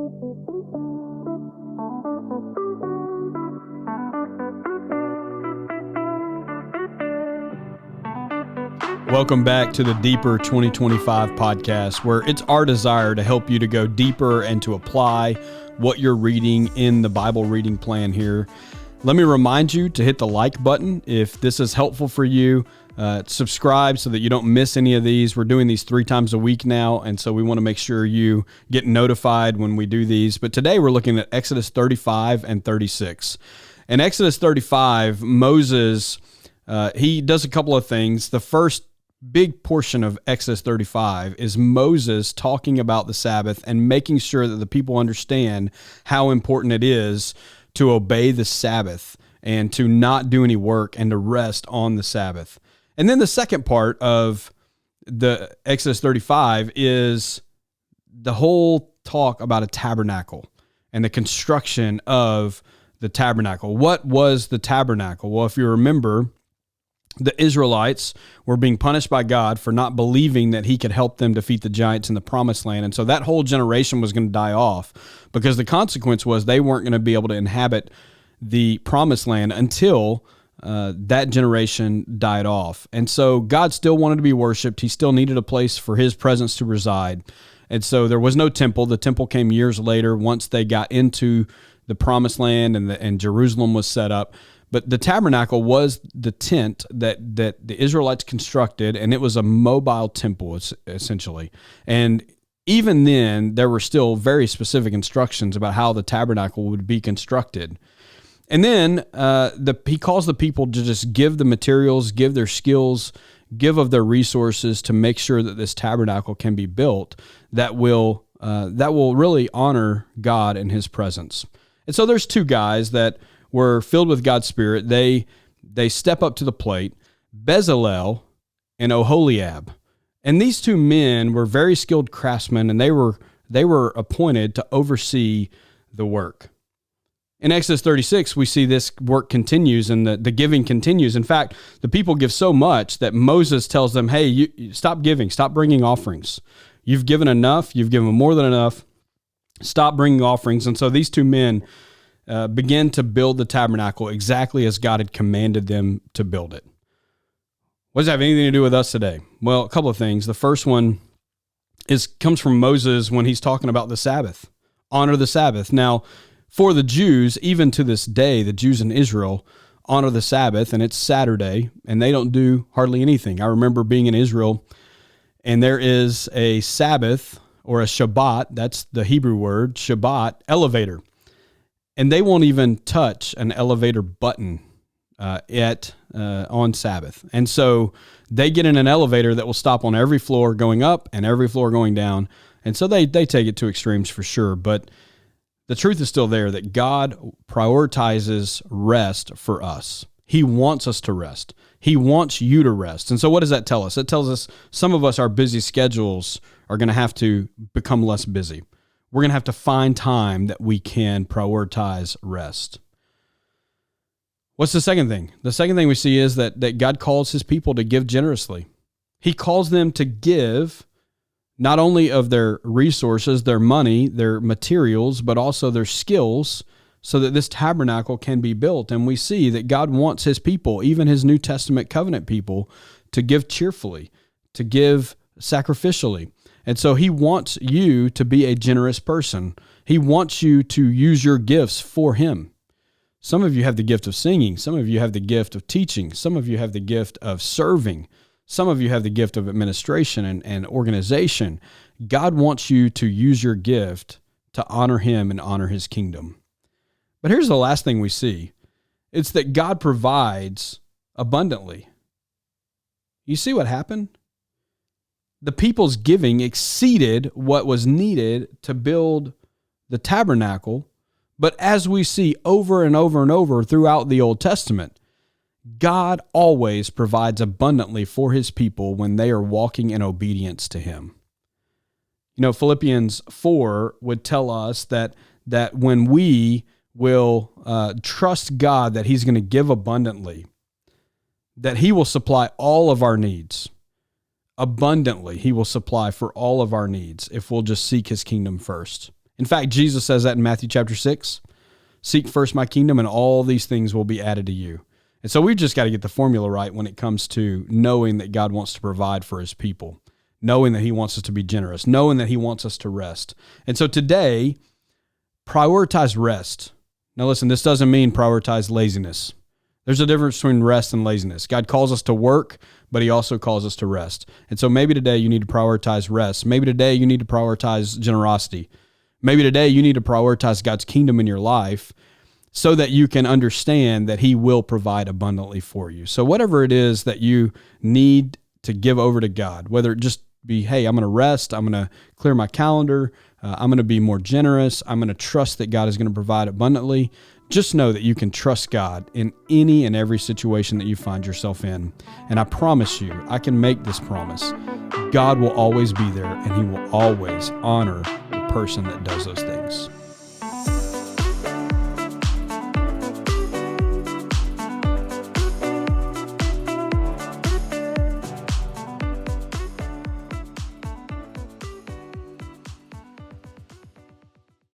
Welcome back to the Deeper 2025 podcast, where it's our desire to help you to go deeper and to apply what you're reading in the Bible reading plan here. Let me remind you to hit the like button if this is helpful for you. Subscribe so that you don't miss any of these. We're doing these 3 times a week now, and so we want to make sure you get notified when we do these. But today we're looking at Exodus 35 and 36. In Exodus 35, Moses, he does a couple of things. The first big portion of Exodus 35 is Moses talking about the Sabbath and making sure that the people understand how important it is to obey the Sabbath and to not do any work and to rest on the Sabbath. And then the second part of the Exodus 35 is the whole talk about a tabernacle and the construction of the tabernacle. What was the tabernacle? Well, if you remember, the Israelites were being punished by God for not believing that he could help them defeat the giants in the promised land. And so that whole generation was going to die off because the consequence was they weren't going to be able to inhabit the promised land until that generation died off. And so God still wanted to be worshiped. He still needed a place for his presence to reside. And so there was no temple. The temple came years later once they got into the promised land and Jerusalem was set up. But the tabernacle was the tent that the Israelites constructed, and it was a mobile temple, essentially. And even then, there were still very specific instructions about how the tabernacle would be constructed. And then he calls the people to just give the materials, give their skills, give of their resources to make sure that this tabernacle can be built that will really honor God and his presence. And so there's 2 guys that were filled with God's Spirit. They step up to the plate, Bezalel and Oholiab. And these 2 men were very skilled craftsmen, and they were appointed to oversee the work. In Exodus 36, we see this work continues and the giving continues. In fact, the people give so much that Moses tells them, hey, you stop giving, stop bringing offerings. You've given enough, you've given more than enough, stop bringing offerings. And so these 2 men begin to build the tabernacle exactly as God had commanded them to build it. What does that have anything to do with us today? Well, a couple of things. The first one comes from Moses when he's talking about the Sabbath. Honor the Sabbath. Now, for the Jews, even to this day, the Jews in Israel honor the Sabbath, and it's Saturday, and they don't do hardly anything. I remember being in Israel, and there is a Sabbath or a Shabbat, that's the Hebrew word, Shabbat, elevator. And they won't even touch an elevator button on Sabbath. And so they get in an elevator that will stop on every floor going up and every floor going down. And so they take it to extremes for sure. But the truth is still there that God prioritizes rest for us. He wants us to rest. He wants you to rest. And so what does that tell us? It tells us some of us, our busy schedules are going to have to become less busy. We're going to have to find time that we can prioritize rest. What's the second thing? The second thing we see is that God calls his people to give generously. He calls them to give not only of their resources, their money, their materials, but also their skills so that this tabernacle can be built. And we see that God wants his people, even his New Testament covenant people, to give cheerfully, to give sacrificially. And so he wants you to be a generous person. He wants you to use your gifts for him. Some of you have the gift of singing. Some of you have the gift of teaching. Some of you have the gift of serving. Some of you have the gift of administration and organization. God wants you to use your gift to honor him and honor his kingdom. But here's the last thing we see. It's that God provides abundantly. You see what happened? The people's giving exceeded what was needed to build the tabernacle. But as we see over and over and over throughout the Old Testament, God always provides abundantly for his people when they are walking in obedience to him. You know, Philippians 4 would tell us that when we will trust God that he's going to give abundantly, that he will supply all of our needs. Abundantly, he will supply for all of our needs if we'll just seek his kingdom first In fact, Jesus says that in Matthew chapter 6. Seek first my kingdom, and all these things will be added to you. And so we've just got to get the formula right when it comes to knowing that God wants to provide for his people, knowing that he wants us to be generous, knowing that he wants us to rest. And so today, prioritize rest. Now listen, this doesn't mean prioritize laziness. There's a difference between rest and laziness. God calls us to work, but he also calls us to rest. And so maybe today you need to prioritize rest. Maybe today you need to prioritize generosity. Maybe today you need to prioritize God's kingdom in your life so that you can understand that he will provide abundantly for you. So whatever it is that you need to give over to God, whether it just be, hey, I'm going to rest, I'm going to clear my calendar, I'm going to be more generous, I'm going to trust that God is going to provide abundantly, just know that you can trust God in any and every situation that you find yourself in. And I promise you, I can make this promise. God will always be there, and he will always honor the person that does those things.